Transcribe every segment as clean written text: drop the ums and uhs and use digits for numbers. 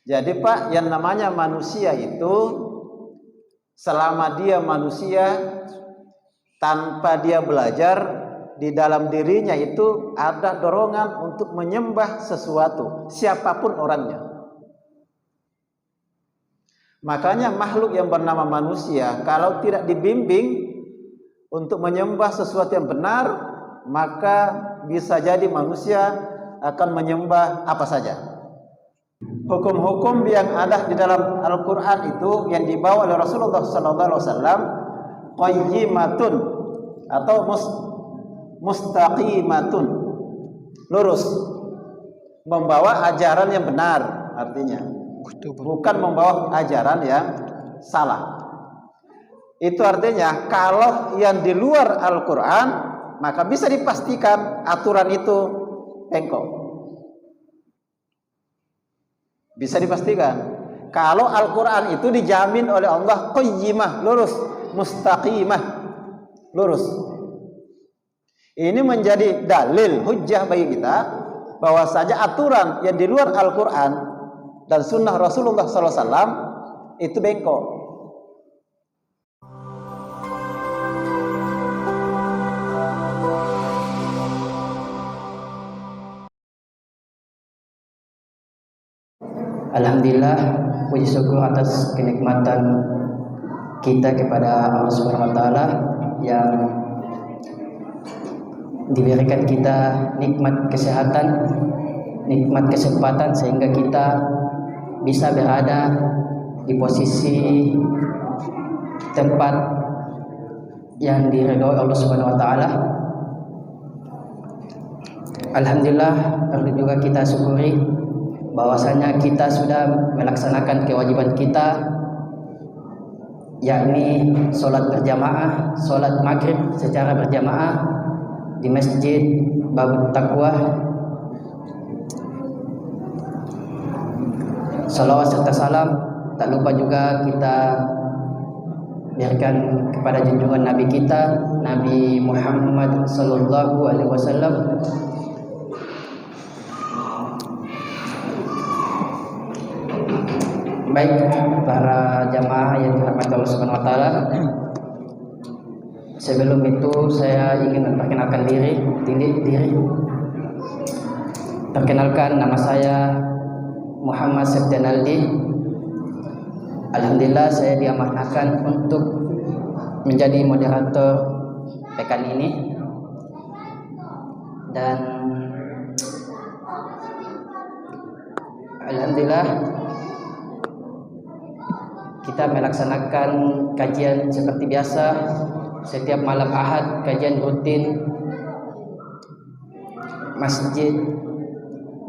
Jadi Pak, yang namanya manusia itu selama dia manusia tanpa dia belajar, di dalam dirinya itu ada dorongan untuk menyembah sesuatu, siapapun orangnya. Makanya makhluk yang bernama manusia kalau tidak dibimbing untuk menyembah sesuatu yang benar, maka bisa jadi manusia akan menyembah apa saja. Hukum-hukum yang ada di dalam Al-Quran itu yang dibawa oleh Rasulullah SAW qayyimatun atau mustaqimatun, lurus, membawa ajaran yang benar, artinya bukan membawa ajaran yang salah. Itu artinya kalau yang di luar Al-Quran, maka bisa dipastikan aturan itu bengkok. Bisa dipastikan. Kalau Al-Quran itu dijamin oleh Allah qayyimah, lurus, mustaqimah, lurus. Ini menjadi dalil, hujjah bagi kita bahwa saja aturan yang di luar Al-Quran dan sunnah Rasulullah SAW itu bengkok. Alhamdulillah, puji syukur atas kenikmatan kita kepada Allah Subhanahu wa taala yang diberikan kita nikmat kesehatan, nikmat kesempatan sehingga kita bisa berada di posisi tempat yang diridhoi Allah Subhanahu wa taala. Alhamdulillah, perlu juga kita syukuri bahwasanya kita sudah melaksanakan kewajiban kita, yakni sholat berjamaah, sholat maghrib secara berjamaah di Masjid Babut Taqwa. Salawat serta salam tak lupa juga kita berikan kepada junjungan Nabi kita, Nabi Muhammad sallallahu alaihi wasallam. Baik para jamaah yang dirahmati Allah Subhanahu wa taala. Sebelum itu saya ingin memperkenalkan diri. Perkenalkan, nama saya Muhammad Septian Aldi. Alhamdulillah saya diamanahkan untuk menjadi moderator pekan ini, dan alhamdulillah kita melaksanakan kajian seperti biasa setiap malam Ahad, kajian rutin Masjid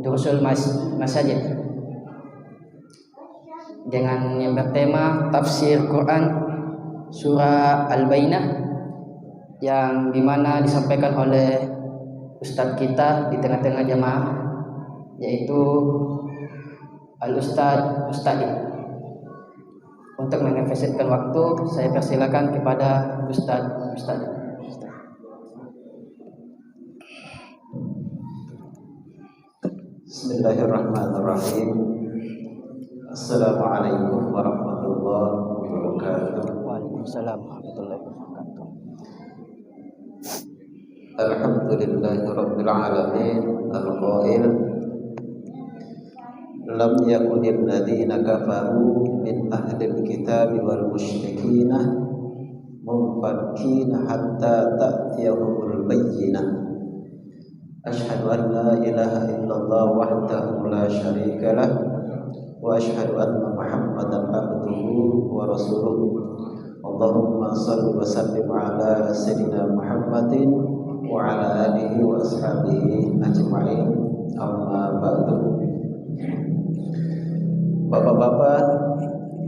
Durusul Masajid dengan yang bertema tafsir Quran surah Al-Bainah, yang dimana disampaikan oleh Ustadz kita di tengah-tengah jamaah, yaitu Al-Ustadz Mustadi. Untuk mengefisienkan waktu, saya persilakan kepada Ustadz. Bismillahirrahmanirrahim. Assalamualaikum warahmatullahi wabarakatuh. Waalaikumsalam warahmatullahi wabarakatuh. Alhamdulillahirabbil alamin. Al-qail lam yakunil ladzina kafaru min ahlil kitabi wal musyrikina munfakkina hatta ta'tiyahumul bayyinah. Asyhadu an la ilaha illallah wahdahu la syarika lah wa asyhadu anna Muhammadan abduhu wa rasuluh. Allahumma shalli wa sallim ala sayyidina Muhammadin wa ala alihi wa ashabihi ajma'in. Amma ba'du. Bapak-bapak,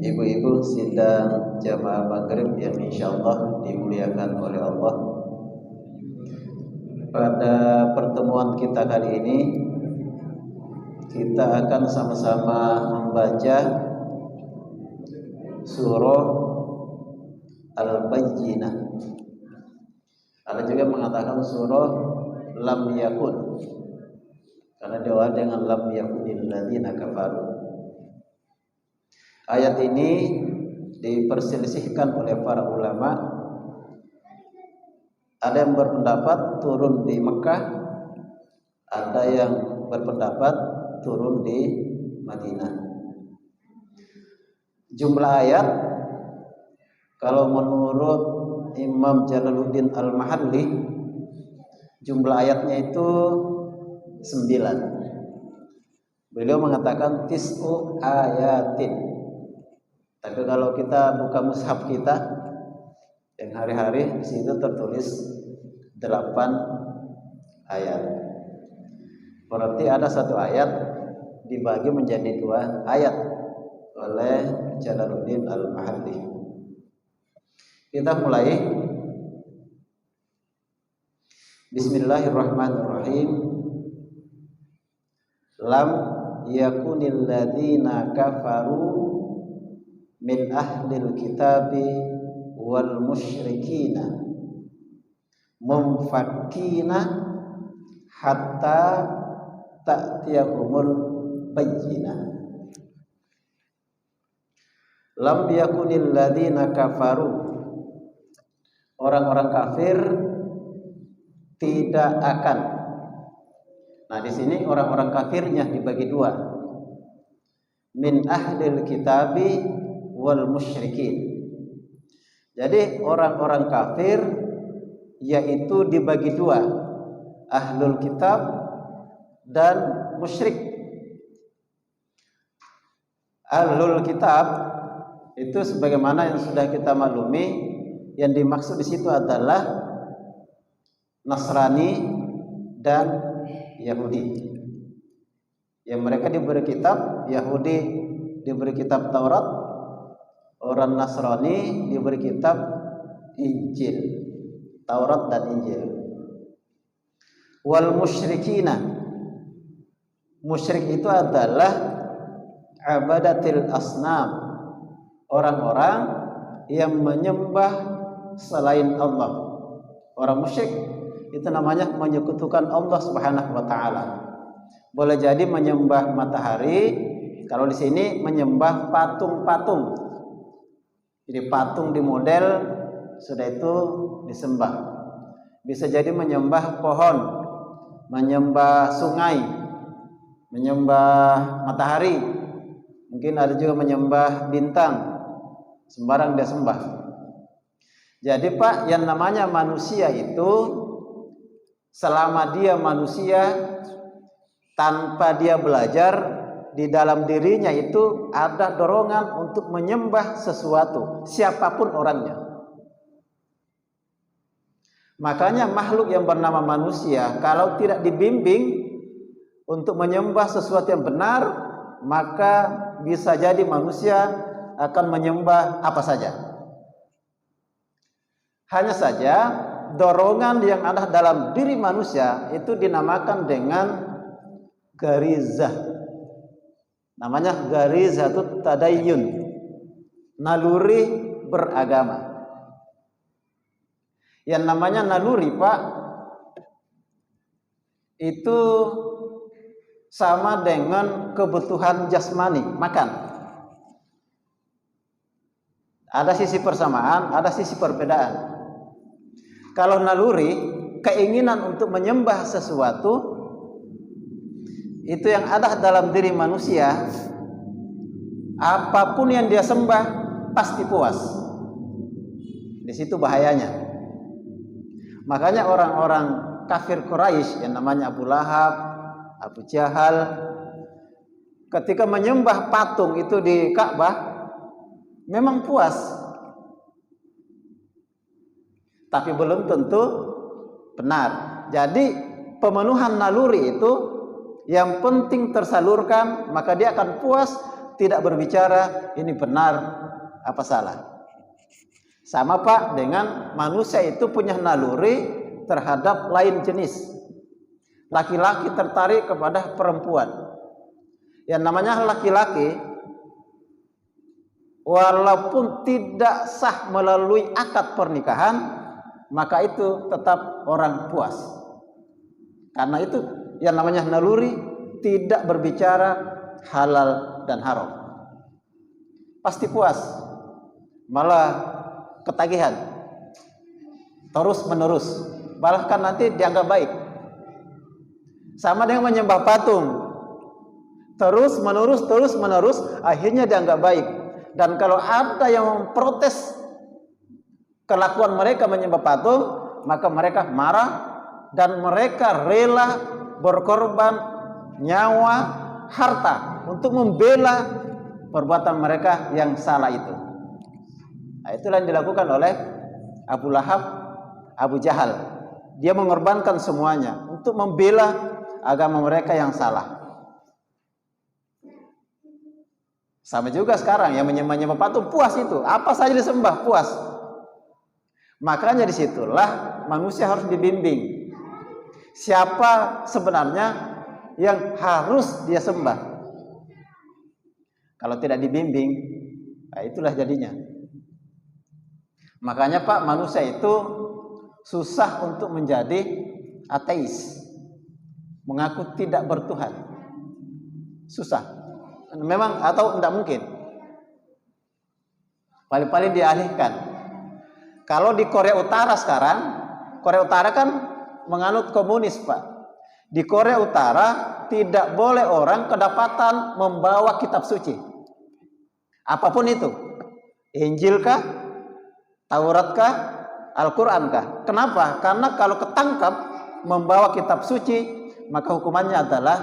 ibu-ibu sidang jamaah maghrib yang insyaallah dimuliakan oleh Allah. Pada pertemuan kita kali ini, kita akan sama-sama membaca surah Al-Bayyinah. Ada juga mengatakan surah Lam Yakun, karena diawali dengan Lam Yakunil ladzina kafaru. Ayat ini diperselisihkan oleh para ulama. Ada yang berpendapat turun di Mekah, ada yang berpendapat turun di Madinah. Jumlah ayat kalau menurut Imam Jalaluddin Al-Mahalli, jumlah ayatnya itu 9. Beliau mengatakan tis'u ayatin. Tapi kalau kita buka mushaf kita yang hari-hari, di situ tertulis 8 ayat. Berarti ada satu ayat dibagi menjadi 2 ayat oleh Jalaluddin Al-Mahalli. Kita mulai. Bismillahirrahmanirrahim. Lam yakunil ladzina kafaru min ahlil kitabi wal musyrikina munfakkina hatta ta'tiyahumul bayyinah. Lam yakunil ladzina kafaru, orang-orang kafir tidak akan. Nah, di sini orang-orang kafirnya dibagi 2. Min ahlil kitabi wal musyrikin. Jadi orang-orang kafir yaitu dibagi 2, ahlul kitab dan musyrik. Ahlul kitab itu sebagaimana yang sudah kita maklumi, yang dimaksud di situ adalah Nasrani dan Yahudi. Yang mereka diberi kitab, Yahudi diberi kitab Taurat, orang Nasrani diberi kitab Injil, Taurat dan Injil. Wal musyrikina, musyrik itu adalah abadatil asnam, orang-orang yang menyembah selain Allah. Orang musyrik itu namanya menyekutukan Allah Subhanahu wa taala. Boleh jadi menyembah matahari, kalau di sini menyembah patung-patung. Jadi patung di model, sudah itu disembah. Bisa jadi menyembah pohon, menyembah sungai, menyembah matahari. Mungkin ada juga menyembah bintang. Sembarang dia sembah. Jadi Pak, yang namanya manusia itu, selama dia manusia, tanpa dia belajar, di dalam dirinya itu ada dorongan untuk menyembah sesuatu, siapapun orangnya. Makanya makhluk yang bernama manusia kalau tidak dibimbing untuk menyembah sesuatu yang benar, maka bisa jadi manusia akan menyembah apa saja. Hanya saja dorongan yang ada dalam diri manusia itu dinamakan dengan garizah. Namanya garizatut tadayyun, naluri beragama. Yang namanya naluri Pak, itu sama dengan kebutuhan jasmani, makan. Ada sisi persamaan, ada sisi perbedaan. Kalau naluri, keinginan untuk menyembah sesuatu, itu yang ada dalam diri manusia, apapun yang dia sembah pasti puas. Di situ bahayanya. Makanya orang-orang kafir Quraisy yang namanya Abu Lahab, Abu Jahal, ketika menyembah patung itu di Ka'bah, memang puas. Tapi belum tentu benar. Jadi pemenuhan naluri itu yang penting tersalurkan, maka dia akan puas, tidak berbicara ini benar apa salah. Sama Pak dengan manusia itu punya naluri terhadap lain jenis. Laki-laki tertarik kepada perempuan. Yang namanya laki-laki, walaupun tidak sah melalui akad pernikahan, maka itu tetap orang puas. Karena itu yang namanya naluri tidak berbicara halal dan haram. pasti puas, malah ketagihan, terus menerus, bahkan nanti dianggap baik. Sama dengan menyembah patung, terus menerus, akhirnya dianggap baik. Dan kalau ada yang memprotes kelakuan mereka menyembah patung, maka mereka marah dan mereka rela berkorban nyawa, harta untuk membela perbuatan mereka yang salah itu. Nah, itulah yang dilakukan oleh Abu Lahab, Abu Jahal. Dia mengorbankan semuanya untuk membela agama mereka yang salah. Sama juga sekarang yang menyembah patung, puas itu, apa saja disembah puas. Makanya disitulah manusia harus dibimbing. Siapa sebenarnya yang harus dia sembah? Kalau tidak dibimbing, nah itulah jadinya. Makanya Pak, manusia itu susah untuk menjadi ateis, mengaku tidak bertuhan. Susah. Memang atau tidak mungkin. Paling-paling dialihkan. Kalau di Korea Utara sekarang, Korea Utara kan menganut komunis Pak. Di Korea Utara tidak boleh orang kedapatan membawa kitab suci. Apapun itu. Injil kah? Taurat kah? Al-Quran kah? Kenapa? Karena kalau ketangkap membawa kitab suci, maka hukumannya adalah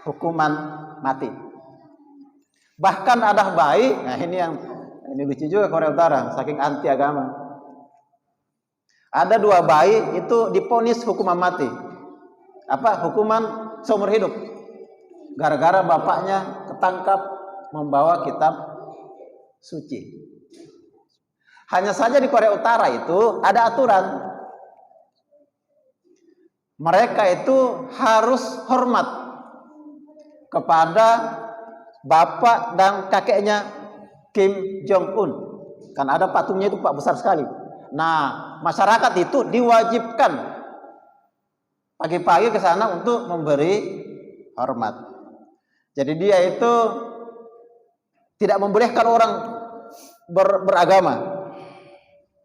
hukuman mati. Bahkan ada bayi, nah ini lucu juga Korea Utara, saking anti agama. Ada 2 bayi itu diponis hukuman mati. Apa? Hukuman seumur hidup. Gara-gara bapaknya ketangkap membawa kitab suci. Hanya saja di Korea Utara itu ada aturan. Mereka itu harus hormat kepada bapak dan kakeknya Kim Jong Un. Kan ada patungnya itu Pak, besar sekali. Nah, masyarakat itu diwajibkan pagi-pagi ke sana untuk memberi hormat. Jadi dia itu tidak membolehkan orang beragama,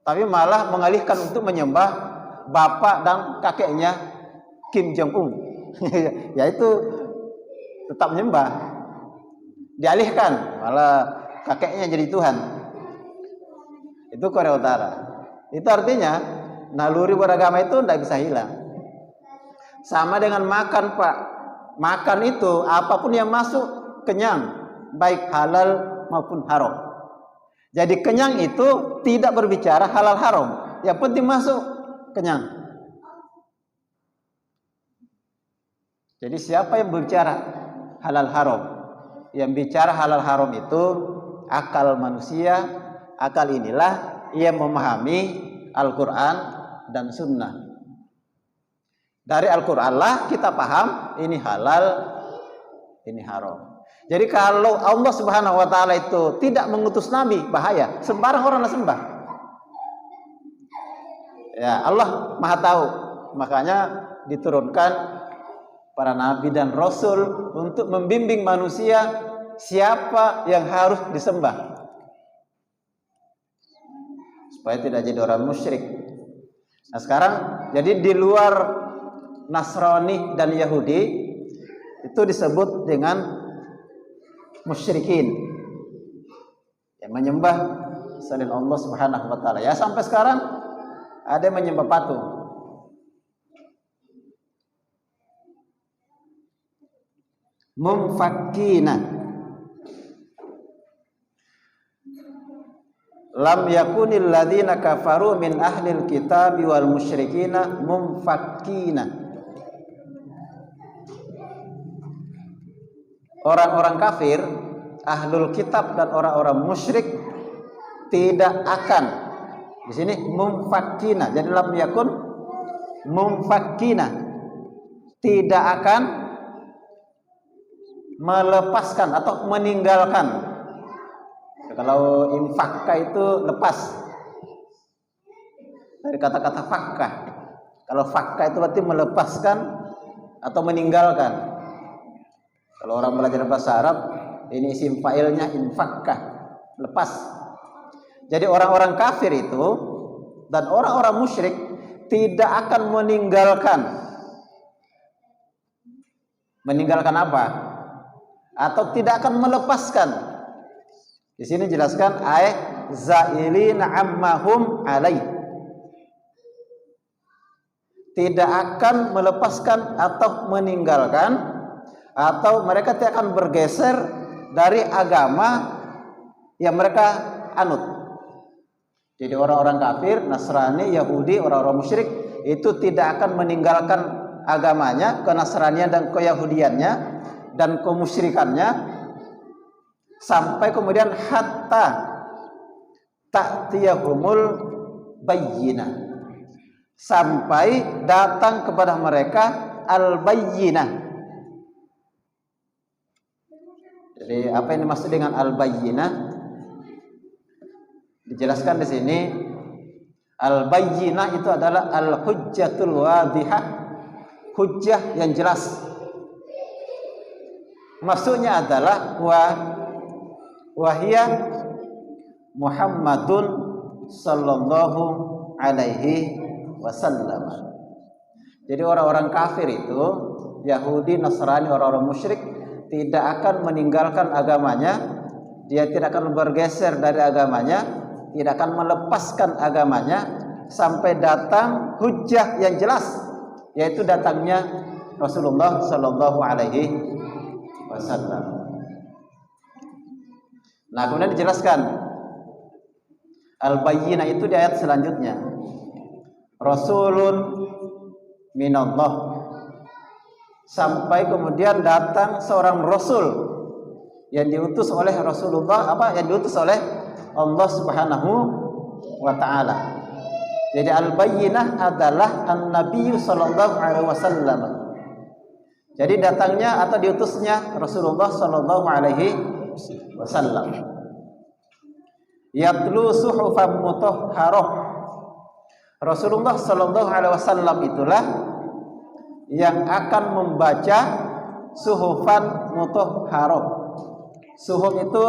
tapi malah mengalihkan untuk menyembah bapak dan kakeknya Kim Jong Un. Yaitu tetap menyembah, dialihkan malah kakeknya jadi Tuhan. Itu Korea Utara. Itu artinya naluri beragama itu tidak bisa hilang. Sama dengan makan Pak. Makan itu apapun yang masuk kenyang, baik halal maupun haram. Jadi kenyang itu tidak berbicara halal haram, yang penting masuk kenyang. Jadi siapa yang berbicara halal haram? Yang bicara halal haram itu akal manusia. Akal inilah yang memahami Al-Quran dan Sunnah. Dari Al-Quran lah kita paham ini halal, ini haram. Jadi kalau Allah Subhanahu wa taala itu tidak mengutus nabi, bahaya. Sembarang orang sembah. Ya, Allah Maha tahu. Makanya diturunkan para nabi dan rasul untuk membimbing manusia siapa yang harus disembah. Supaya tidak jadi orang musyrik. Nah, sekarang jadi di luar Nasrani dan Yahudi itu disebut dengan musyrikin, yang menyembah selain Allah Subhanahu wa taala. Ya, sampai sekarang ada yang menyembah patung. Mumfakkina. Lam yakunil ladzina kafaru min ahlil kitabi wal musyrikina mumfakkina. Orang-orang kafir, ahlul kitab dan orang-orang musyrik tidak akan, di sini mumfakkina, jadi lam yakun mumfakkina, tidak akan melepaskan atau meninggalkan. Kalau infakka itu lepas, dari kata-kata fakka. Kalau fakka itu berarti melepaskan atau meninggalkan. Kalau orang belajar bahasa Arab, ini isim fa'ilnya infakka, lepas. Jadi orang-orang kafir itu dan orang-orang musyrik tidak akan meninggalkan apa? Atau tidak akan melepaskan. Di sini jelaskan zailina ammahum alaih. Tidak akan melepaskan atau meninggalkan, atau mereka tidak akan bergeser dari agama yang mereka anut. Jadi orang-orang kafir, Nasrani, Yahudi, orang-orang musyrik itu tidak akan meninggalkan agamanya, kenasranian dan keyahudiannya dan kemusyrikannya sampai kemudian hatta ta'tiyahumul bayyinah, sampai datang kepada mereka al-bayyinah. Jadi apa yang dimaksud dengan al-bayyinah? Dijelaskan di sini, al-bayyinah itu adalah al-hujjatul wadihah, hujjah yang jelas. Maksudnya adalah wahia Muhammadun sallallahu alaihi wasallam. Jadi orang-orang kafir itu, Yahudi, Nasrani, orang-orang musyrik tidak akan meninggalkan agamanya, dia tidak akan bergeser dari agamanya, tidak akan melepaskan agamanya sampai datang hujjah yang jelas, yaitu datangnya Rasulullah sallallahu alaihi wasallam. Nah, kemudian dijelaskan al-bayyinah itu di ayat selanjutnya. Rasulun minallah, sampai kemudian datang seorang rasul yang diutus oleh Rasulullah, yang diutus oleh Allah Subhanahu wa taala. Jadi al-bayyinah adalah an-nabiy sallallahu alaihi wasallam. Jadi datangnya atau diutusnya Rasulullah sallallahu alaihi wasallam. Yatlu suhufan mutahharah. Rasulullah sallallahu alaihi wasallam itulah yang akan membaca suhufan mutahharah. Suhuf itu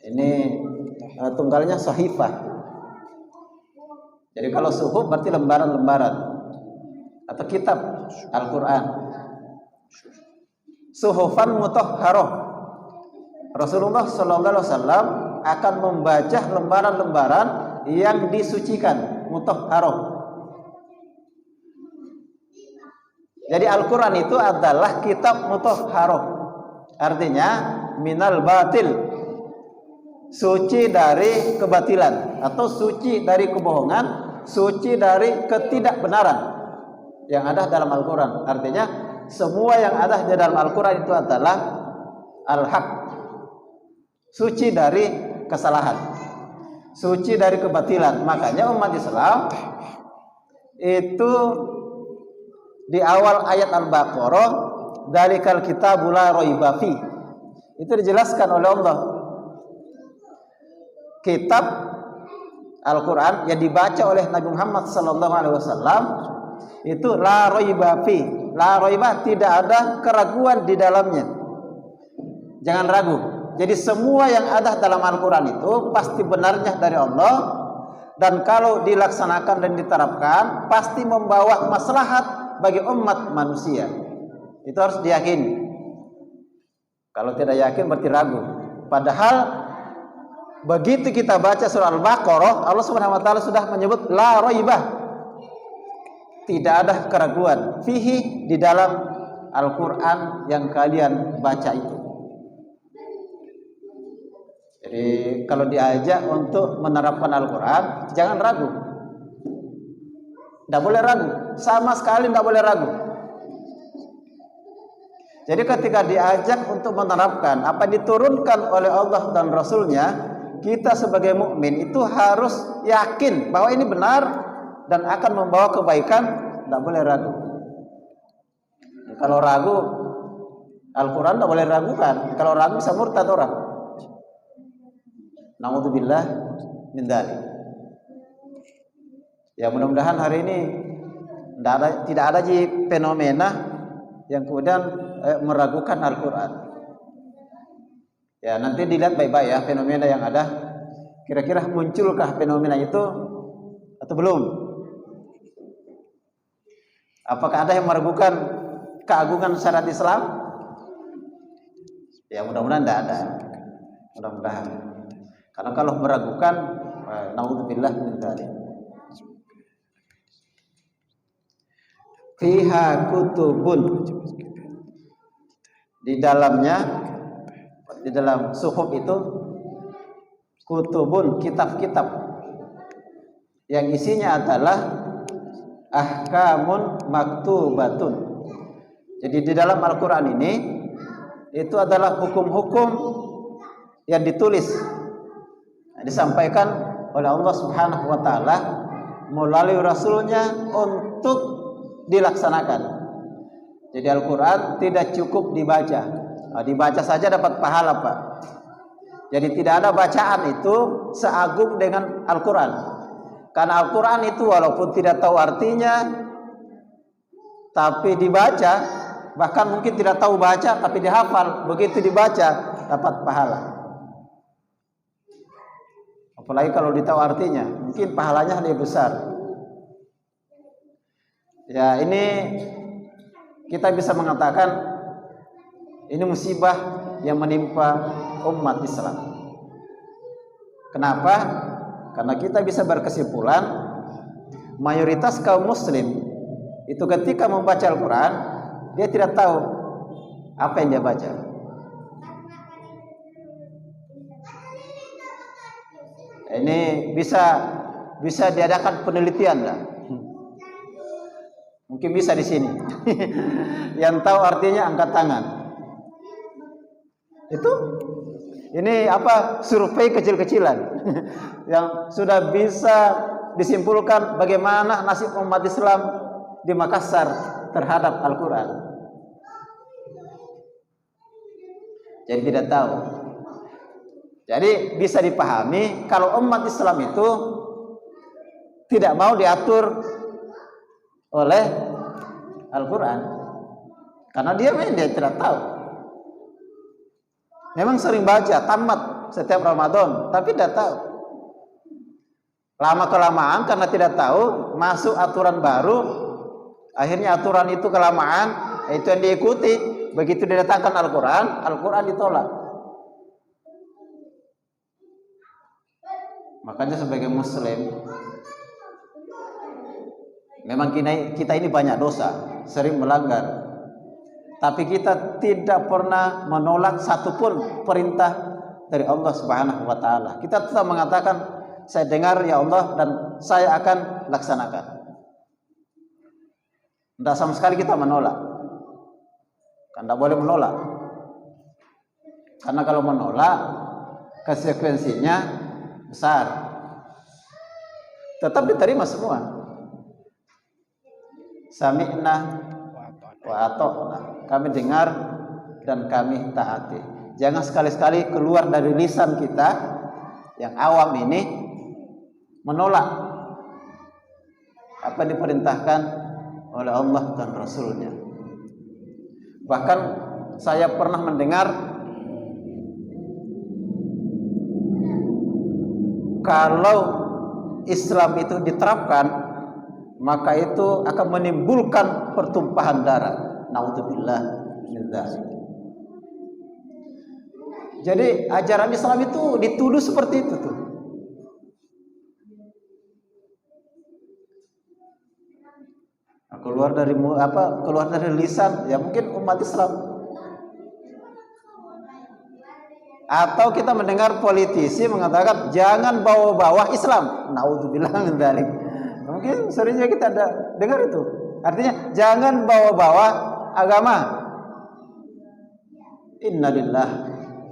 ini tunggalnya sahifah. Jadi kalau suhuf berarti lembaran-lembaran atau kitab Al-Quran. Suhufan mutahharah. Rasulullah sallallahu alaihi wasallam akan membaca lembaran-lembaran yang disucikan, mutahharah. Jadi Al-Quran itu adalah kitab mutahharah. Artinya minal batil, suci dari kebatilan atau suci dari kebohongan, suci dari ketidakbenaran yang ada dalam Al-Quran. Artinya semua yang ada di dalam Al-Quran itu adalah al-haq, suci dari kesalahan, suci dari kebatilan. Makanya umat Islam itu di awal ayat Al-Baqarah, dalikal kitabu la raiba fi, itu dijelaskan oleh Allah, kitab Al-Quran yang dibaca oleh Nabi Muhammad sallallahu alaihi wasallam itu la raiba fi. La raiba, tidak ada keraguan di dalamnya. Jangan ragu. Jadi semua yang ada dalam Al-Quran itu pasti benarnya dari Allah, dan kalau dilaksanakan dan diterapkan pasti membawa maslahat bagi umat manusia. Itu harus diyakini. Kalau tidak yakin berarti ragu. Padahal begitu kita baca surah Al-Baqarah, Allah Subhanahu wa taala sudah menyebut la raibah, tidak ada keraguan fihi, di dalam Al-Quran yang kalian baca itu. Jadi kalau diajak untuk menerapkan Al-Quran, jangan ragu. Tidak boleh ragu, sama sekali tidak boleh ragu. Jadi ketika diajak untuk menerapkan apa yang diturunkan oleh Allah dan Rasulnya, kita sebagai mukmin itu harus yakin bahwa ini benar dan akan membawa kebaikan, tidak boleh ragu. Kalau ragu, Al-Quran tidak boleh ragukan. Kalau ragu bisa murtad orang. Na'udzubillah min dzalik. Ya, mudah-mudahan hari ini tidak ada fenomena yang kemudian meragukan Al-Quran. Ya, nanti dilihat baik-baik ya fenomena yang ada. Kira-kira munculkah fenomena itu atau belum? Apakah ada yang meragukan keagungan syariat Islam? Ya, mudah-mudahan tidak ada. Mudah-mudahan. Karena kalau meragukan, naudzubillah min dzalik. Fiha kutubun, di dalamnya, di dalam suhuf itu kutubun, kitab-kitab yang isinya adalah ahkamun maktubatun. Jadi di dalam Al-Quran ini itu adalah hukum-hukum yang ditulis, disampaikan oleh Allah Subhanahu wa Ta'ala melalui Rasulnya untuk dilaksanakan. Jadi Al-Quran tidak cukup dibaca. Dibaca saja dapat pahala, Pak. Jadi tidak ada bacaan itu seagung dengan Al-Quran. Karena Al-Quran itu walaupun tidak tahu artinya, tapi dibaca, bahkan mungkin tidak tahu baca tapi dihafal, begitu dibaca dapat pahala. Apalagi kalau ditahu artinya, mungkin pahalanya lebih besar. Ya, ini kita bisa mengatakan ini musibah yang menimpa umat Islam. Kenapa? Karena kita bisa berkesimpulan mayoritas kaum muslim itu ketika membaca Al-Quran dia tidak tahu apa yang dia baca. Ini bisa diadakan penelitian lah. Mungkin bisa di sini. Yang tahu artinya angkat tangan. Ini apa? Survei kecil-kecilan yang sudah bisa disimpulkan bagaimana nasib umat Islam di Makassar terhadap Al-Quran. Jadi tidak tahu. Jadi bisa dipahami kalau umat Islam itu tidak mau diatur oleh Al-Quran, karena dia tidak tahu. Memang sering baca tamat setiap Ramadan, tapi tidak tahu. Lama kelamaan karena tidak tahu, masuk aturan baru, akhirnya aturan itu kelamaan, itu yang diikuti. Begitu didatangkan Al-Quran, Al-Quran ditolak. Makanya sebagai Muslim, memang kita ini banyak dosa, sering melanggar. Tapi kita tidak pernah menolak satupun perintah dari Allah Subhanahu wa Ta'ala. Kita tetap mengatakan, saya dengar ya Allah dan saya akan laksanakan. Tidak sama sekali kita menolak. Kan tidak boleh menolak. Karena kalau menolak, konsekuensinya besar. Tetap diterima semua. Sami'na wa ata'na, kami dengar dan kami taati. Jangan sekali-sekali keluar dari lisan kita yang awam ini menolak apa yang diperintahkan oleh Allah dan Rasulnya. Bahkan saya pernah mendengar kalau Islam itu diterapkan, maka itu akan menimbulkan pertumpahan darah. Naudzubillah min dzalik. Jadi ajaran Islam itu dituduh seperti itu tuh. Keluar dari lisan ya mungkin umat Islam. Atau kita mendengar politisi mengatakan jangan bawa-bawa Islam. Naudzubillah min dzalik. Mungkin seringnya kita ada dengar itu. Artinya jangan bawa-bawa agama. Innalillah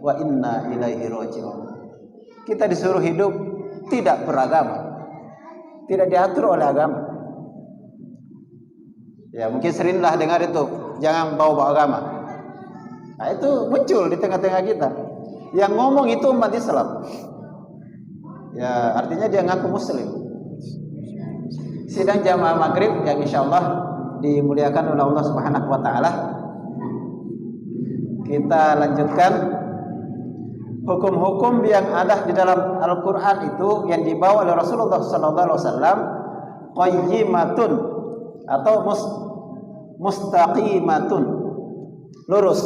wa inna ilaihi raji'un. Kita disuruh hidup tidak beragama, tidak diatur oleh agama. Ya mungkin seringlah dengar itu, jangan bawa-bawa agama. Nah itu muncul di tengah-tengah kita. Yang ngomong itu umat Islam. Ya artinya dia ngaku Muslim. Sidang jamaah maghrib yang insyaallah dimuliakan oleh Allah Subhanahu wa Ta'ala. Kita lanjutkan hukum-hukum yang ada di dalam Al-Qur'an itu yang dibawa oleh Rasulullah sallallahu alaihi wasallam qayyimatun atau mustaqimatun, lurus,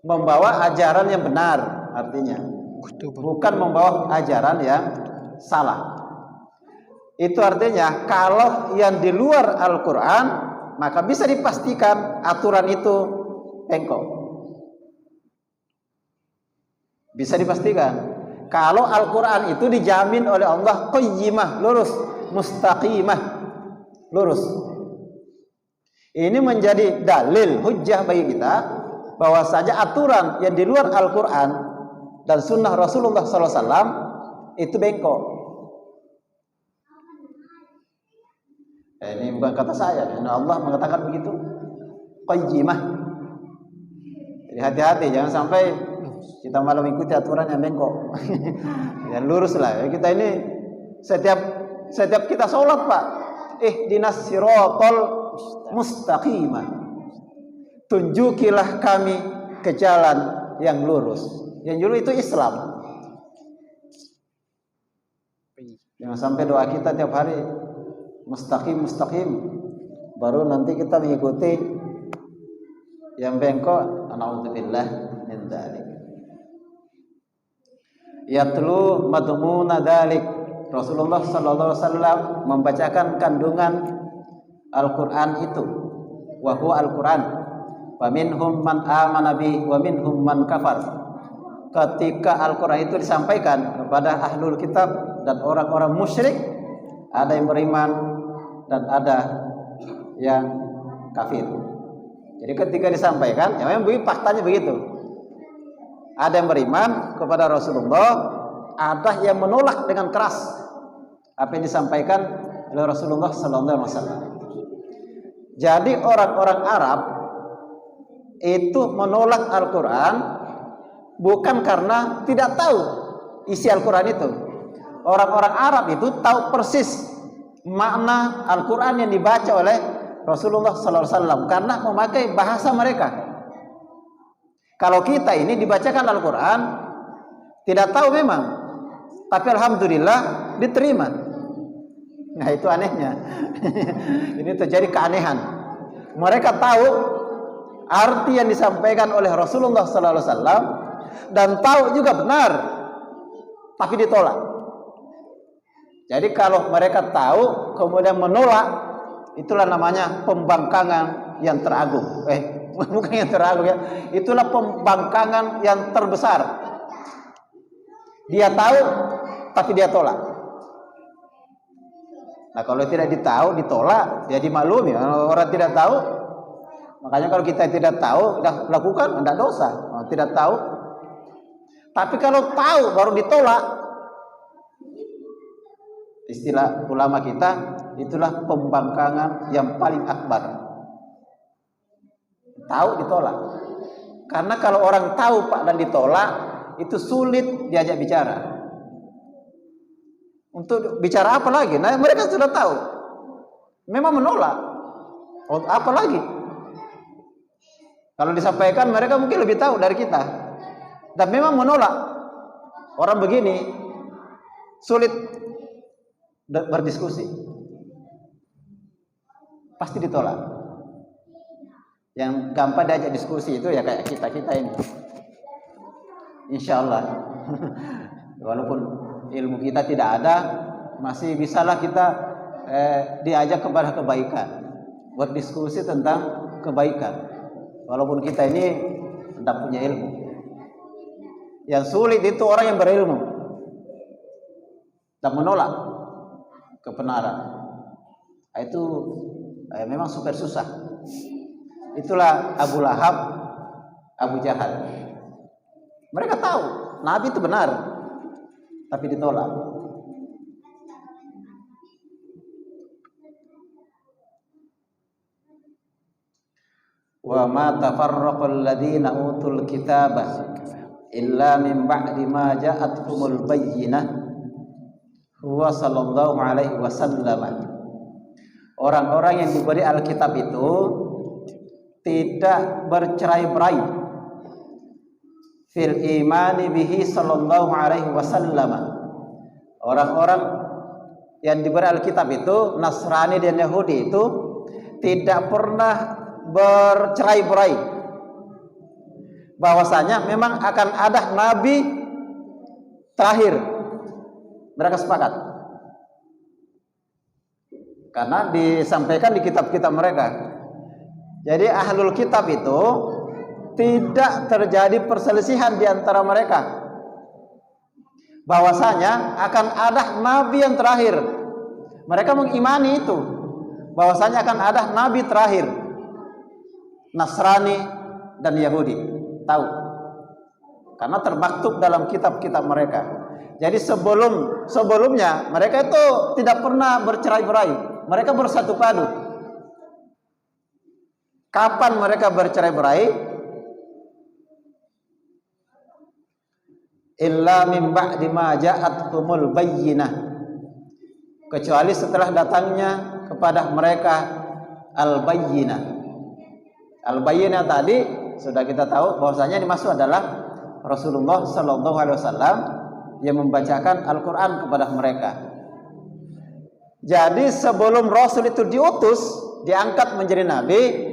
membawa ajaran yang benar, artinya bukan membawa ajaran yang salah. Itu artinya kalau yang di luar Al-Qur'an maka bisa dipastikan aturan itu bengkok. Bisa dipastikan kalau Al-Qur'an itu dijamin oleh Allah qayyimah, lurus, mustaqimah, lurus. Ini menjadi dalil hujjah bagi kita bahwa saja aturan yang di luar Al-Qur'an dan sunnah Rasulullah SAW itu bengkok. Ini bukan kata saya, Allah mengatakan begitu, qayyimah. Jadi hati-hati, jangan sampai kita malah mengikuti aturan yang bengkok. Yang lurus lah. Kita ini setiap kita sholat, Pak, ihdinas siratal mustaqimah, tunjukilah kami ke jalan yang lurus. Yang lurus itu Islam. Jangan sampai doa kita tiap hari mustaqim, baru nanti kita mengikuti yang bengkok. A'udzubillah min dzalik. Yatlu madmuna dzalik. Rasulullah sallallahu alaihi wasallam membacakan kandungan Al-Qur'an itu. Wa huwa Al-Qur'an. Wa minhum man amana bi wa minhum man kafar. Ketika Al-Qur'an itu disampaikan kepada ahlul kitab dan orang-orang musyrik, ada yang beriman dan ada yang kafir. Jadi ketika disampaikan, ya memang faktanya begitu. Ada yang beriman kepada Rasulullah, ada yang menolak dengan keras apa yang disampaikan oleh Rasulullah sallallahu alaihi wasallam. Jadi orang-orang Arab itu menolak Al-Qur'an bukan karena tidak tahu isi Al-Qur'an itu. Orang-orang Arab itu tahu persis makna Al-Qur'an yang dibaca oleh Rasulullah sallallahu alaihi wasallam karena memakai bahasa mereka. Kalau kita ini dibacakan Al-Qur'an tidak tahu memang, tapi alhamdulillah diterima. Nah, itu anehnya. Ini terjadi keanehan. Mereka tahu arti yang disampaikan oleh Rasulullah sallallahu alaihi wasallam dan tahu juga benar, tapi ditolak. Jadi kalau mereka tahu kemudian menolak, itulah namanya pembangkangan yang teragung. Bukan yang teragung ya. Itulah pembangkangan yang terbesar. Dia tahu tapi dia tolak. Nah, kalau tidak ditahu ditolak, ya dimaklumi. Orang tidak tahu, makanya kalau kita tidak tahu sudah lakukan, tidak dosa. Tidak tahu. Tapi kalau tahu baru ditolak, istilah ulama kita, itulah pembangkangan yang paling akbar. Tahu ditolak. Karena kalau orang tahu Pak dan ditolak, itu sulit diajak bicara. Untuk bicara apa lagi? Nah, mereka sudah tahu. Memang menolak. Apa lagi? Kalau disampaikan mereka mungkin lebih tahu dari kita. Dan memang menolak. Orang begini sulit berdiskusi. Pasti ditolak. Yang gampang diajak diskusi itu ya kayak kita ini. Insya Allah. Walaupun ilmu kita tidak ada, masih bisalah kita diajak kepada kebaikan, berdiskusi tentang kebaikan. Walaupun kita ini tidak punya ilmu. Yang sulit itu orang yang berilmu dan menolak kebenaran. Itu memang super susah. Itulah Abu Lahab, Abu Jahal. Mereka tahu Nabi itu benar, tapi ditolak. Wa ma tafarraqal ladzina utul kitaba illa min ba'di ma ja'atkumul bayyinah huwa sallallahu alaihi wasallam. Orang-orang yang diberi Alkitab itu tidak bercerai-berai fil imani bihi sallallahu alaihi wasallam. Orang-orang yang diberi Alkitab itu, Nasrani dan Yahudi itu tidak pernah bercerai-berai, bahwasanya memang akan ada nabi terakhir. Mereka sepakat karena disampaikan di kitab-kitab mereka. Jadi ahlul kitab itu tidak terjadi perselisihan di antara mereka, bahwasanya akan ada nabi yang terakhir. Mereka mengimani itu, bahwasanya akan ada nabi terakhir. Nasrani dan Yahudi tahu, karena termaktub dalam kitab-kitab mereka. Jadi sebelumnya mereka itu tidak pernah bercerai-berai, mereka bersatu padu. Kapan mereka bercerai-berai? Illa min ba'di ma ja'atuhumul bayyinah, kecuali setelah datangnya kepada mereka al-bayyinah. Al-bayyinah tadi sudah kita tahu bahwasanya dimaksud adalah Rasulullah sallallahu alaihi wasallam yang membacakan Al-Qur'an kepada mereka. Jadi sebelum Rasul itu diutus, diangkat menjadi nabi,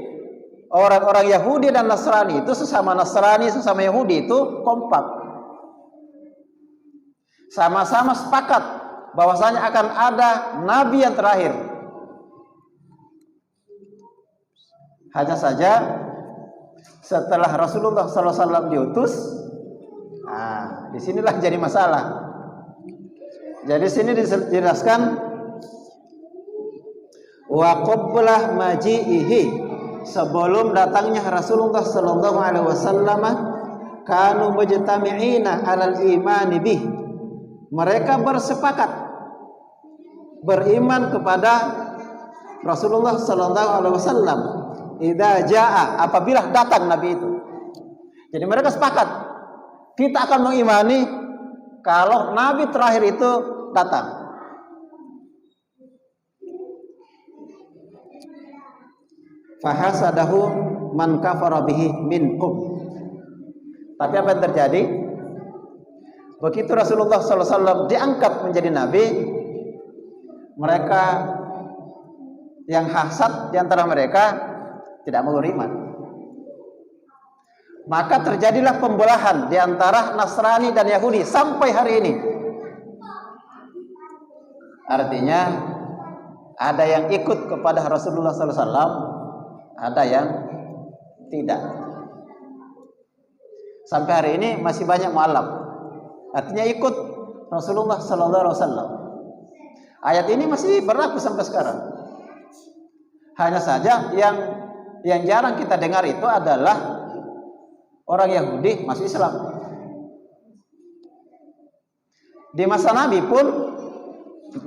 orang-orang Yahudi dan Nasrani itu, sesama Nasrani sesama Yahudi itu kompak, sama-sama sepakat bahwasanya akan ada nabi yang terakhir. Hanya saja setelah Rasulullah SAW diutus, disinilah jadi masalah. Jadi sini dijelaskan wa qablah maji'ihi, sebelum datangnya Rasulullah SAW, kanu mujtami'ina 'alal imani bih, mereka bersepakat beriman kepada Rasulullah SAW. Idza jaa, apabila datang Nabi itu. Jadi mereka sepakat, kita akan mengimani kalau Nabi terakhir itu datang. Fahasadahu man kafara bihi minkum. Tapi apa yang terjadi? Begitu Rasulullah SAW diangkat menjadi Nabi, mereka yang hasad di antara mereka tidak mau beriman. Maka terjadilah pembelahan di antara Nasrani dan Yahudi sampai hari ini. Artinya ada yang ikut kepada Rasulullah SAW, ada yang tidak. Sampai hari ini masih banyak mu'alaf, artinya ikut Rasulullah SAW. Ayat ini masih berlaku sampai sekarang. Hanya saja yang jarang kita dengar itu adalah orang Yahudi masuk Islam. Di masa Nabi pun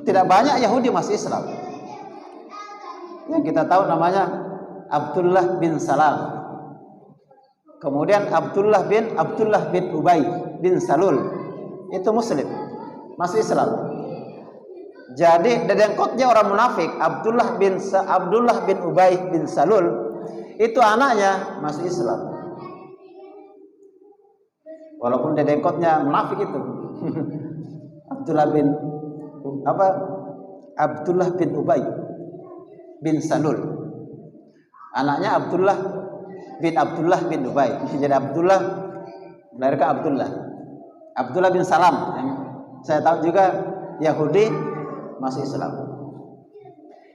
tidak banyak Yahudi masuk Islam. Yang kita tahu namanya Abdullah bin Salam, kemudian Abdullah bin Ubay bin Salul, itu Muslim, masuk Islam. Jadi dedengkotnya orang munafik Abdullah bin Ubay bin Salul, itu anaknya masuk Islam, walaupun dedengkotnya munafik itu. Abdullah bin Ubay bin Salul, anaknya Abdullah bin Ubay. Jadi Abdullah melahirkan Abdullah bin Salam. Saya tahu juga Yahudi masuk Islam.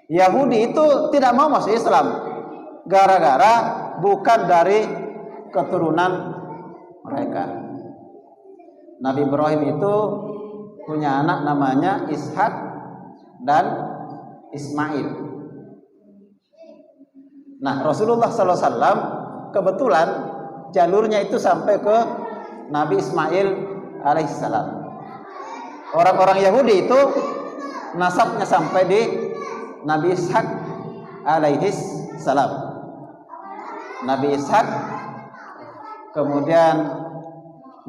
Yahudi itu tidak mau masuk Islam gara-gara bukan dari keturunan mereka. Nabi Ibrahim itu punya anak namanya Ishak dan Ismail. Nah, Rasulullah SAW kebetulan jalurnya itu sampai ke Nabi Ismail alaihissalam. Orang-orang Yahudi itu nasabnya sampai di Nabi Ishak alaihissalam. Nabi Ishak kemudian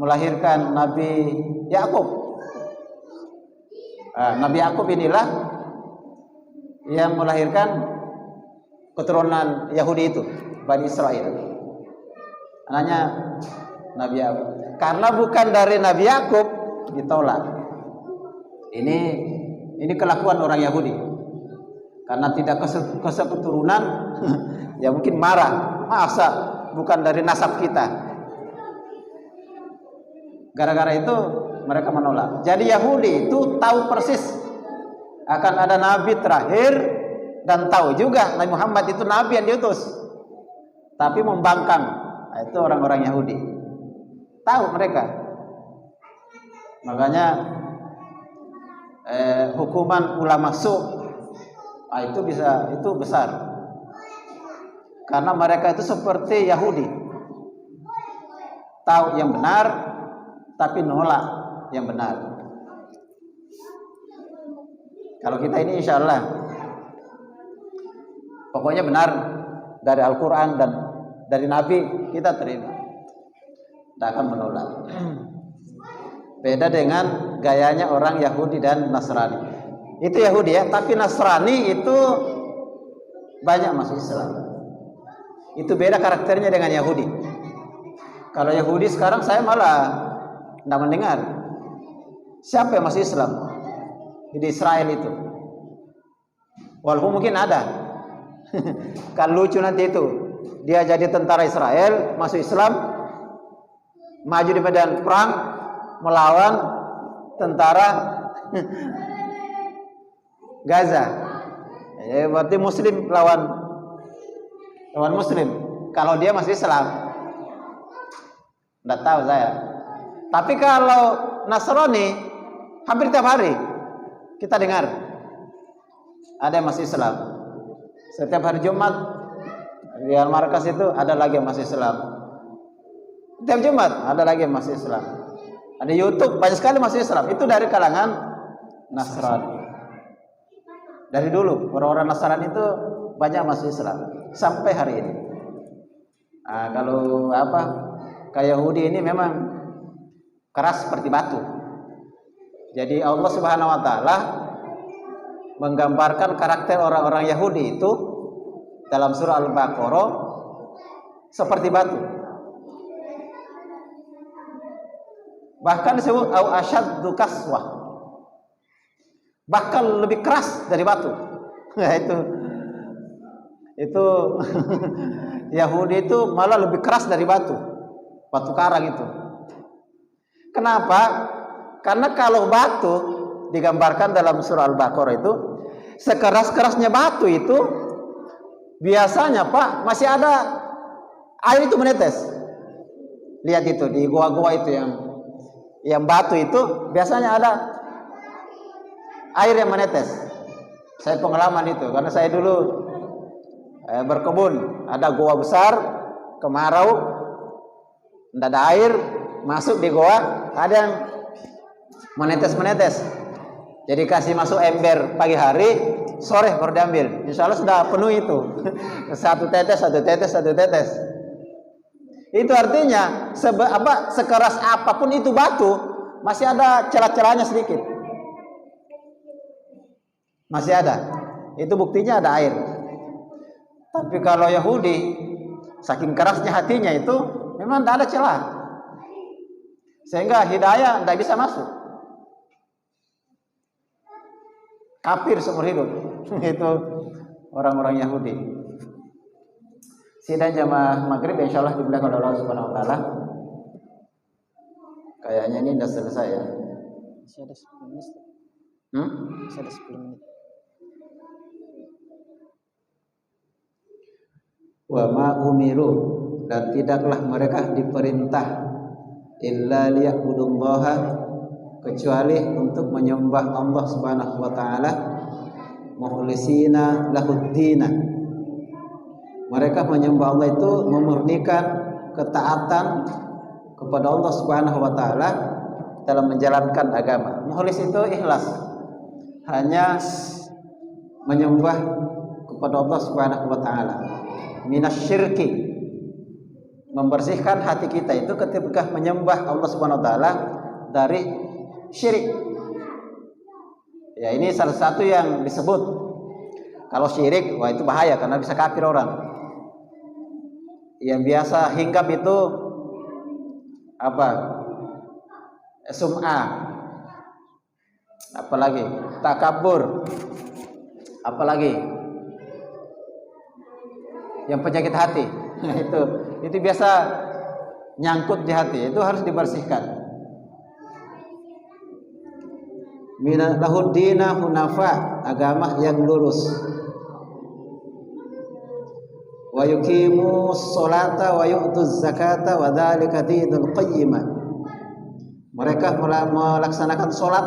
melahirkan Nabi Yakub. Nabi Yakub inilah yang melahirkan keturunan Yahudi itu, Bani Israel. Anaknya Nabi Yakub. Karena bukan dari Nabi Yakub ditolak. Ini kelakuan orang Yahudi. Karena tidak keseturunan, ya mungkin marah. Masa bukan dari nasab kita? Gara-gara itu mereka menolak. Jadi Yahudi itu tahu persis akan ada nabi terakhir dan tahu juga Nabi Muhammad itu nabi yang diutus. Tapi membangkang. Nah, itu orang-orang Yahudi. Tahu mereka. Makanya hukuman ulama itu besar. Karena mereka itu seperti Yahudi. Tahu yang benar tapi nolak yang benar. Kalau kita ini insya Allah pokoknya benar dari Al-Quran dan dari Nabi, kita terima, tidak akan menolak. Beda dengan gayanya orang Yahudi dan Nasrani. Itu Yahudi ya, tapi Nasrani itu banyak masuk Islam. Itu beda karakternya dengan Yahudi. Kalau Yahudi sekarang saya malah tidak mendengar siapa yang masuk Islam di Israel itu. Walaupun mungkin ada. Kan lucu nanti itu, dia jadi tentara Israel, masuk Islam, maju di medan perang melawan tentara Gaza. Ya, berarti Muslim lawan Muslim. Kalau dia masih Islam, tidak tahu saya. Tapi kalau Nasrani, hampir tiap hari kita dengar ada yang masih Islam. Setiap hari Jumat di Al-Markas itu ada lagi yang masih Islam. Setiap Jumat ada lagi yang masih Islam. Ada YouTube banyak sekali masih Islam. Itu dari kalangan Nasrani. Dari dulu orang-orang Nasrani itu banyak masih Islam sampai hari ini. Nah, kalau kayak Yahudi ini memang keras seperti batu. Jadi Allah Subhanahu wa taala menggambarkan karakter orang-orang Yahudi itu dalam surah Al-Baqarah seperti batu. Bahkan disebut au asyaddu kaswah. Bahkan lebih keras dari batu. Nah, itu Yahudi itu malah lebih keras dari batu. Batu karang itu. Kenapa? Karena kalau batu digambarkan dalam surah Al-Baqarah itu sekeras-kerasnya batu itu biasanya Pak masih ada air itu menetes. Lihat itu di gua-gua itu yang batu itu biasanya ada air yang menetes. Saya pengalaman itu karena saya dulu berkebun, ada gua besar kemarau, tidak ada air, masuk di gua ada yang menetes. Jadi kasih masuk ember pagi hari, sore baru diambil. Insya Allah sudah penuh itu. Satu tetes. Itu artinya sekeras apapun itu batu masih ada celah-celahnya sedikit. Masih ada. Itu buktinya ada air. Tapi kalau Yahudi saking kerasnya hatinya itu memang tidak ada celah. Sehingga hidayah tidak bisa masuk. Kafir seumur hidup. Itu orang-orang Yahudi. Sidang jamaah maghrib insyaallah dimuliakan oleh Allah Subhanahu wa taala. Kayaknya ini sudah selesai ya. Masih ada 10 menit. Masih ada 10 menit. Wa ma umiru, dan tidaklah mereka diperintah illa liya'budullaha, kecuali untuk menyembah Allah Subhanahu wa taala mukhlisina lahuddina. Mereka menyembah Allah itu memurnikan ketaatan kepada Allah Subhanahu wa taala dalam menjalankan agama. Mukhlis itu ikhlas. Hanya menyembah kepada Allah Subhanahu wa taala. Minasyirki, membersihkan hati kita itu ketika menyembah Allah Subhanahu wa taala dari syirik. Ya, ini salah satu yang disebut. Kalau syirik, wah itu bahaya karena bisa kafir orang. Yang biasa hinggap itu Apa? Sum'ah. Apalagi? Takabur. Apalagi? Yang penyakit hati. Itu biasa nyangkut di hati, itu harus dibersihkan. Lahudina hunafa, agama yang lurus. Wa yuqimus sholata wa yu'tuz zakata wa dzalika dinul qayyimah. Mereka melaksanakan sholat,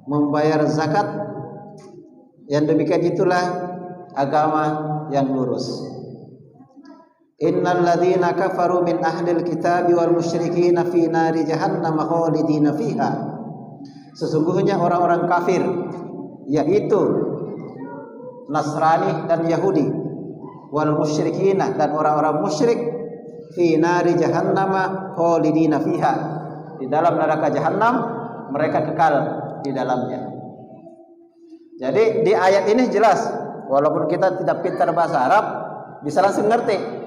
membayar zakat, yang demikian itulah agama yang lurus. Innal ladzina kafaru min ahlil kitabi wal musyrikin fi nari jahannam khalidina fiha. Sesungguhnya orang-orang kafir, yaitu Nasrani dan Yahudi, wal musyrikin, dan orang-orang musyrik, fi nari jahannam khalidina fiha, di dalam neraka jahanam mereka kekal di dalamnya. Jadi di ayat ini jelas, walaupun kita tidak pintar bahasa Arab, bisa langsung ngerti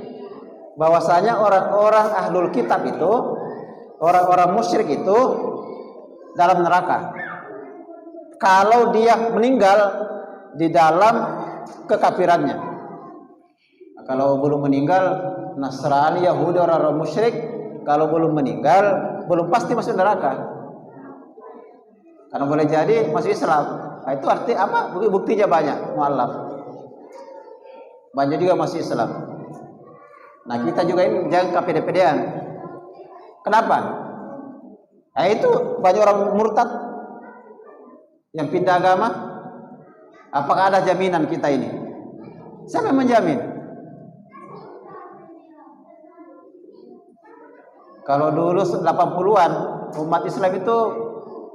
bahwasanya orang-orang ahlul kitab itu, orang-orang musyrik itu dalam neraka kalau dia meninggal di dalam kekafirannya. Kalau belum meninggal, Nasrani, Yahudi, orang-orang musyrik, kalau belum meninggal belum pasti masuk neraka, karena boleh jadi masuk Islam. Nah, itu arti apa? Buktinya banyak, mu'allaf banyak juga masuk Islam. Nah, kita juga ini jangan pede-pedean. Kenapa? Nah, itu banyak orang murtad yang pindah agama. Apakah ada jaminan kita ini? Siapa yang menjamin? Kalau dulu 80-an umat Islam itu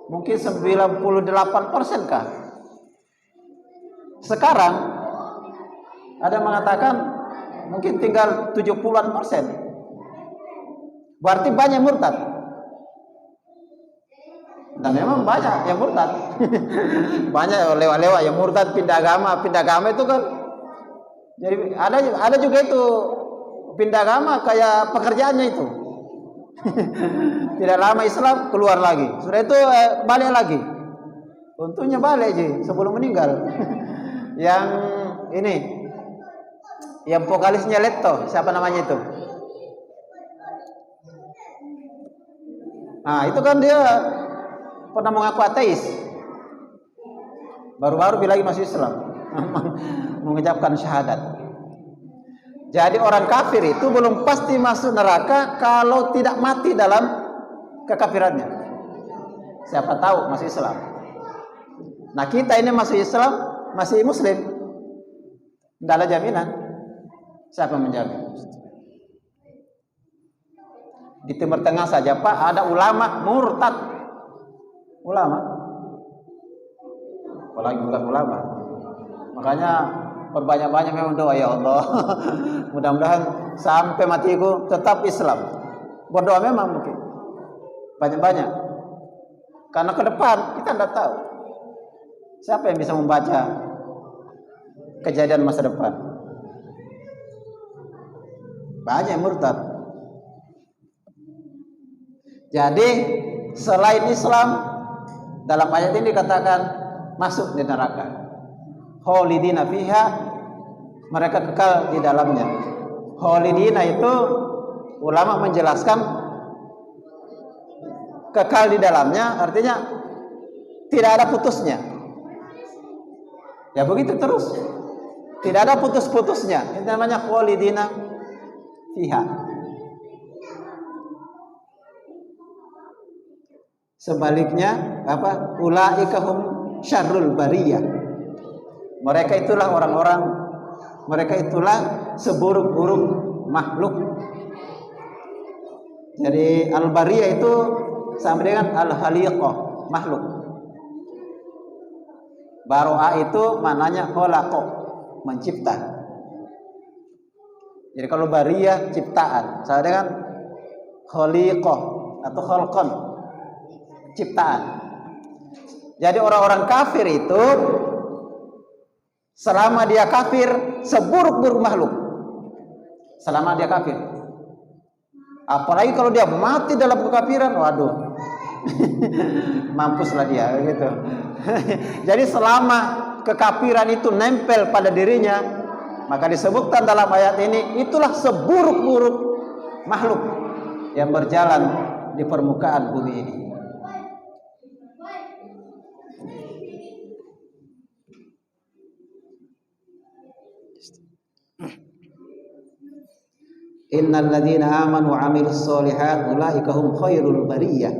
mungkin 98% kah? Sekarang ada mengatakan mungkin tinggal 70-an%. Berarti banyak murtad. Dan memang banyak yang murtad. Banyak lewat-lewat yang murtad, pindah agama itu kan. Jadi ada juga itu pindah agama kayak pekerjaannya itu. Tidak lama Islam keluar lagi, sudah itu balik lagi. Untungnya balik sih sebelum meninggal. Yang ini, yang vokalisnya Leto, siapa namanya itu? Nah, itu kan dia pernah mengaku ateis. Baru-baru lagi masuk Islam, mengucapkan syahadat. Jadi orang kafir itu belum pasti masuk neraka kalau tidak mati dalam kekafirannya. Siapa tahu masuk Islam. Nah, kita ini masuk Islam, masih Muslim, tidak ada jaminan. Siapa menjamin? Di Timur Tengah saja Pak, ada ulama murtad. Ulama, apalagi bukan ulama. Makanya perbanyak-banyak memang doa, ya Allah. Mudah-mudahan sampai matiku tetap Islam. Berdoa memang mungkin banyak-banyak. Karena ke depan kita tidak tahu siapa yang bisa membaca kejadian masa depan. Banyak yang murtad. Jadi selain Islam, dalam ayat ini dikatakan masuk di neraka. Khalidina fiha, mereka kekal di dalamnya. Khalidina itu ulama menjelaskan kekal di dalamnya artinya tidak ada putusnya. Ya begitu terus, tidak ada putus-putusnya. Itu namanya khalidina fiha. Sebaliknya apa? Ulaika hum syarrul bariyah. Mereka itulah orang-orang, mereka itulah seburuk-buruk makhluk. Jadi al-bariyah itu sama dengan al-khaliqah, makhluk. Baro'ah itu maknanya khalaqa, mencipta. Jadi kalau bariyah ciptaan, sama dengan khaliqah atau khalqan, ciptaan. Jadi orang-orang kafir itu selama dia kafir, seburuk-buruk makhluk. Selama dia kafir. Apalagi kalau dia mati dalam kekafiran, waduh. Mampuslah dia gitu. Jadi selama kekafiran itu nempel pada dirinya, maka disebutkan dalam ayat ini, itulah seburuk-buruk makhluk yang berjalan di permukaan bumi ini. Innal ladzina amanu wa 'amilus sholihat ulaika hum khairul bariyah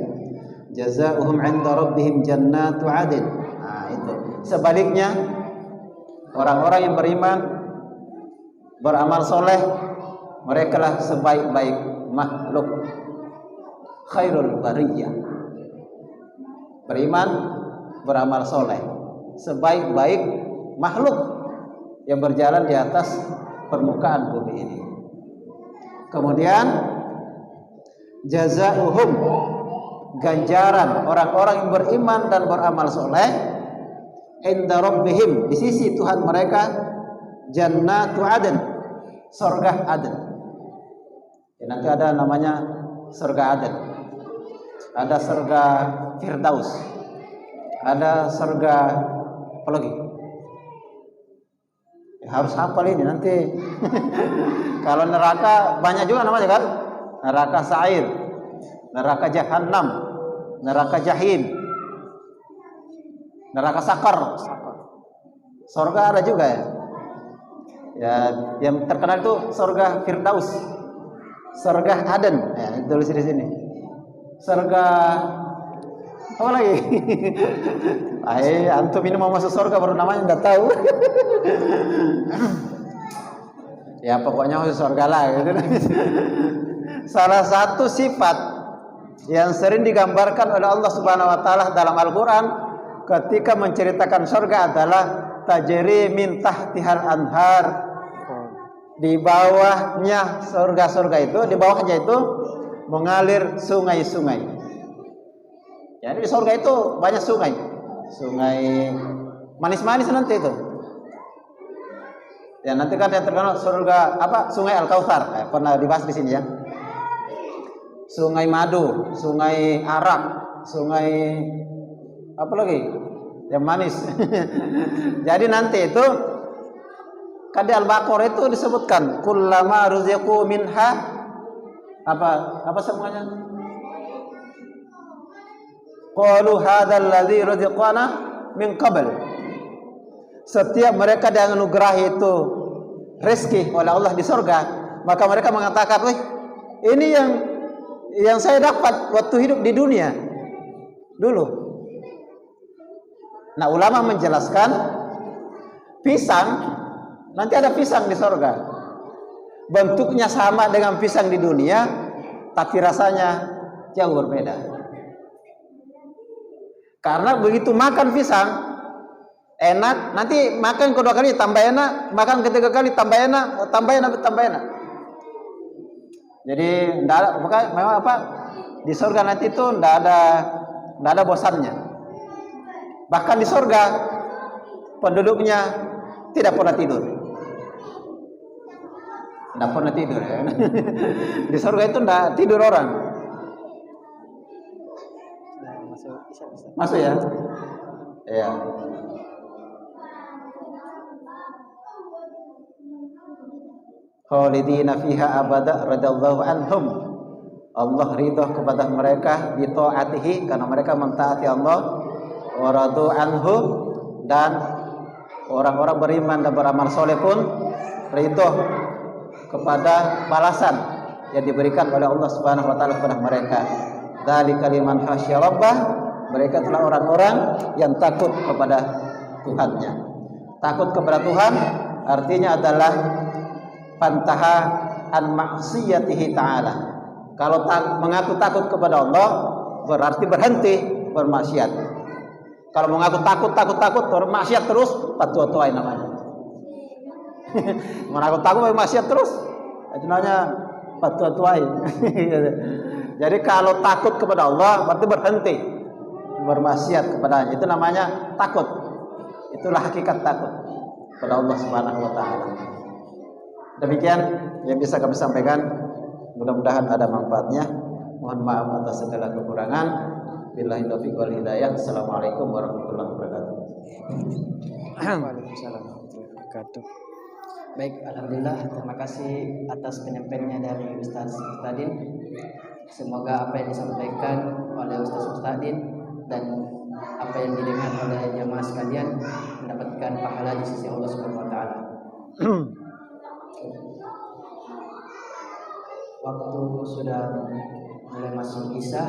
jazaohum 'inda rabbihim jannatu 'adn. Nah, itu. Sebaliknya orang-orang yang beriman, beramal soleh, mereka lah sebaik-baik makhluk. Khairul bariyah. Beriman, beramal soleh, sebaik-baik makhluk yang berjalan di atas permukaan bumi ini. Kemudian jazaohum, ganjaran orang-orang yang beriman dan beramal soleh, inda rabbihim, di sisi Tuhan mereka, jannatu adn, surga adn. Ya, nanti ada namanya surga adn, ada surga firdaus, ada surga apa lagi? Harus hafal ini nanti. Kalau neraka banyak juga namanya kan? Neraka sa'ir, neraka jahannam, neraka jahim, neraka sakar. Surga ada juga ya. Ya, yang terkenal itu surga firdaus, surga Aden. Ya, tulis di sini. Surga apa lagi? Antum ini mau masuk surga baru namanya enggak tahu. Ya pokoknya masuk surga lah gitu. Salah satu sifat yang sering digambarkan oleh Allah Subhanahu wa taala dalam Al-Qur'an ketika menceritakan surga adalah tajri min tahtihal anhar. Di bawahnya surga-surga itu, di bawahnya itu mengalir sungai-sungai. Ya, di surga itu banyak sungai. Sungai manis-manis nanti itu. Ya, nanti kan yang terkenal surga apa? Sungai Al-Kautsar. Pernah dibahas di sini ya. Sungai madu, sungai arak, sungai apa lagi? Yang manis. Jadi nanti itu kan di Al-Baqarah itu disebutkan kullama ruziqu minha apa semuanya? Qalu hadzal ladzi ruziqana min qabl. Setiap mereka dianugerahi itu rezeki oleh Allah di surga, maka mereka mengatakan, "Wih, ini yang saya dapat waktu hidup di dunia dulu." Nah, ulama menjelaskan pisang, nanti ada pisang di surga. Bentuknya sama dengan pisang di dunia, tapi rasanya jauh berbeda. Karena begitu makan pisang enak, nanti makan kedua kali tambah enak, makan ketiga kali tambah enak, tambah enak. Jadi memang apa di surga nanti itu tidak ada bosannya. Bahkan di surga penduduknya tidak pernah tidur. Tidak pernah tidur ya. Di surga itu tidak tidur orang. Masuk ya? Ya. Khalidina fiha abada radallahu anhum. Allah ridha kepada mereka bi taatihi, karena mereka mentaati Allah, wa radu anhu, dan orang-orang beriman dan beramal soleh pun ridha kepada balasan yang diberikan oleh Allah Subhanahu wa taala kepada mereka. Dzalika liman khasyya rabbah, mereka adalah orang-orang yang takut kepada Tuhannya. Takut kepada Tuhan artinya adalah pantaha an maksiyatihi ta'ala. Kalau mengaku takut kepada Allah berarti berhenti bermaksiat. Kalau mengaku takut bermaksiat terus, patwa-tuai namanya. Mengaku takut bermaksiat terus, itu namanya patwa-tuai. Jadi kalau takut kepada Allah berarti berhenti bermaksiat kepadanya. Itu namanya takut. Itulah hakikat takut kepada Allah Subhanahu wa taala. Demikian yang bisa kami sampaikan. Mudah-mudahan ada manfaatnya. Mohon maaf atas segala kekurangan. Billahi taufiq wal hidayah. Assalamualaikum warahmatullahi wabarakatuh. Waalaikumsalam warahmatullahi wabarakatuh. Baik, alhamdulillah, terima kasih atas penyampaiannya dari Ustaz Mustadin. Semoga apa yang disampaikan oleh Ustaz Mustadin dan apa yang didengar oleh jamaah sekalian mendapatkan pahala di sisi Allah Subhanahu wa taala. Waktu sudah mulai masuk isya,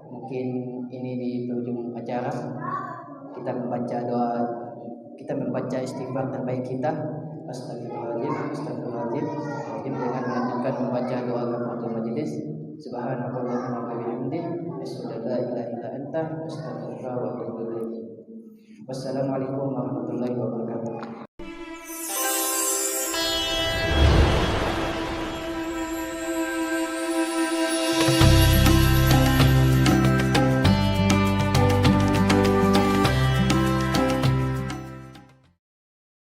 mungkin ini di penghujung acara kita membaca istighfar terbaik kita. Astagfirullahaladzim dengan melanjutkan membaca doa kafaratul majelis. Subhanallahumma wa bihamdihi asyhadu an la ilaha illa anta astaghfiruka wa atubu ilaik. Wassalamualaikum warahmatullahi wabarakatuh.